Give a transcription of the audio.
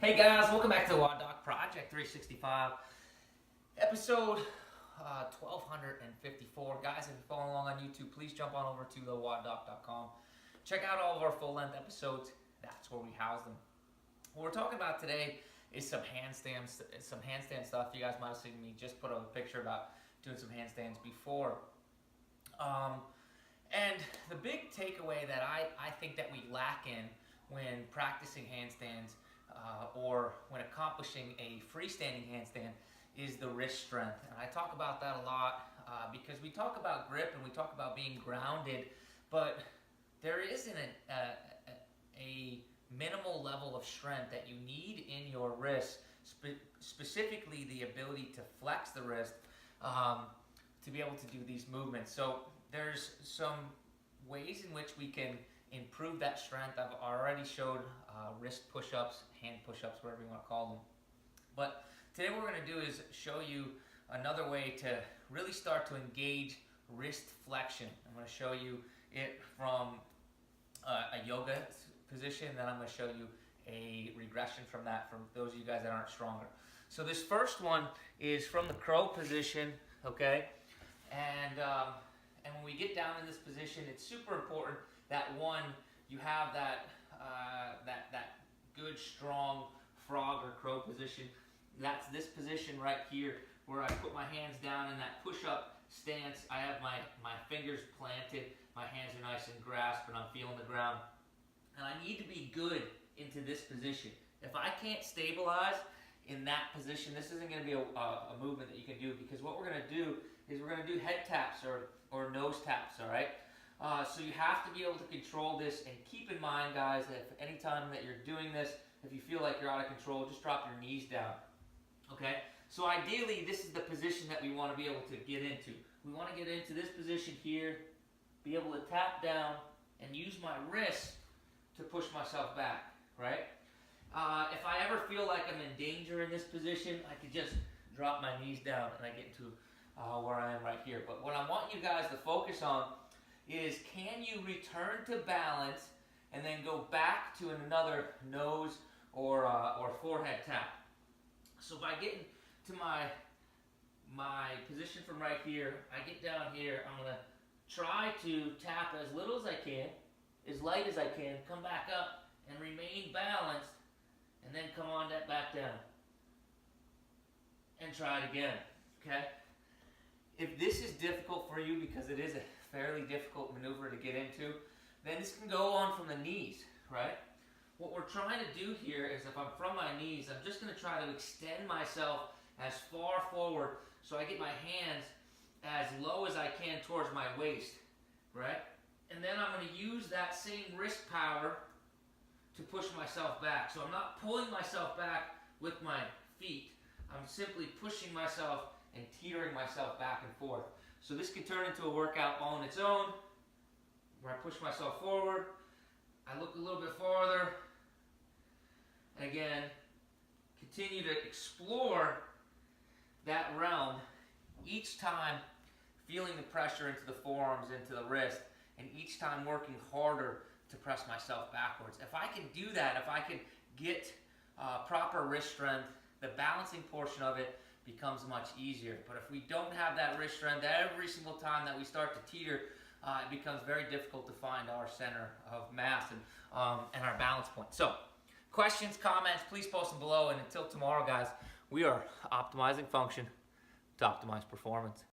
Hey guys, welcome back to the WODdoc Project 365, episode 1254. Guys, if you're following along on YouTube, please jump on over to the WODdoc.com. Check out all of our full-length episodes. That's where we house them. What we're talking about today is some handstand stuff. You guys might have seen me just put up a picture about doing some handstands before. And the big takeaway that I think that we lack in when practicing handstands or when accomplishing a freestanding handstand is the wrist strength. And I talk about that a lot because we talk about grip and we talk about being grounded, but there isn't a minimal level of strength that you need in your wrist, specifically the ability to flex the wrist to be able to do these movements. So there's some ways in which we can improve that strength. I've already showed wrist push-ups, hand push-ups, whatever you want to call them. But today what we're going to do is show you another way to really start to engage wrist flexion. I'm going to show you it from a yoga position, then I'm going to show you a regression from that for those of you guys that aren't stronger. So this first one is from the crow position, okay? And when we get down in this position, it's super important that one, you have that good strong frog or crow position. That's this position right here where I put my hands down in that push-up stance. I have my fingers planted, my hands are nice and grasped, and I'm feeling the ground. And I need to be good into this position. If I can't stabilize in that position, this isn't going to be a movement that you can do, because what we're going to do is we're going to do head taps or nose taps, all right? So you have to be able to control this, and keep in mind, guys, that if any time that you're doing this, if you feel like you're out of control, just drop your knees down, okay? So ideally, this is the position that we want to be able to get into. We want to get into this position here, be able to tap down, and use my wrist to push myself back, right? If I ever feel like I'm in danger in this position, I could just drop my knees down and I get into where I am right here. But what I want you guys to focus on is, can you return to balance and then go back to another nose or forehead tap? So if I get into my position from right here, I get down here, I'm going to try to tap as little as I can, as light as I can, come back up and remain balanced, and then come on that back down. And try it again, okay? If this is difficult for you, because it is a fairly difficult maneuver to get into, then this can go on from the knees, right? What we're trying to do here is, if I'm from my knees, I'm just going to try to extend myself as far forward so I get my hands as low as I can towards my waist, right? And then I'm going to use that same wrist power to push myself back. So I'm not pulling myself back with my feet. I'm simply pushing myself and teetering myself back and forth. So this can turn into a workout all on its own, where I push myself forward, I look a little bit farther, and again, continue to explore that realm, each time feeling the pressure into the forearms, into the wrist, and each time working harder to press myself backwards. If I can do that, if I can get proper wrist strength, the balancing portion of it becomes much easier. But if we don't have that wrist strength, every single time that we start to teeter, it becomes very difficult to find our center of mass and our balance point. So, questions, comments, please post them below. And until tomorrow, guys, we are optimizing function to optimize performance.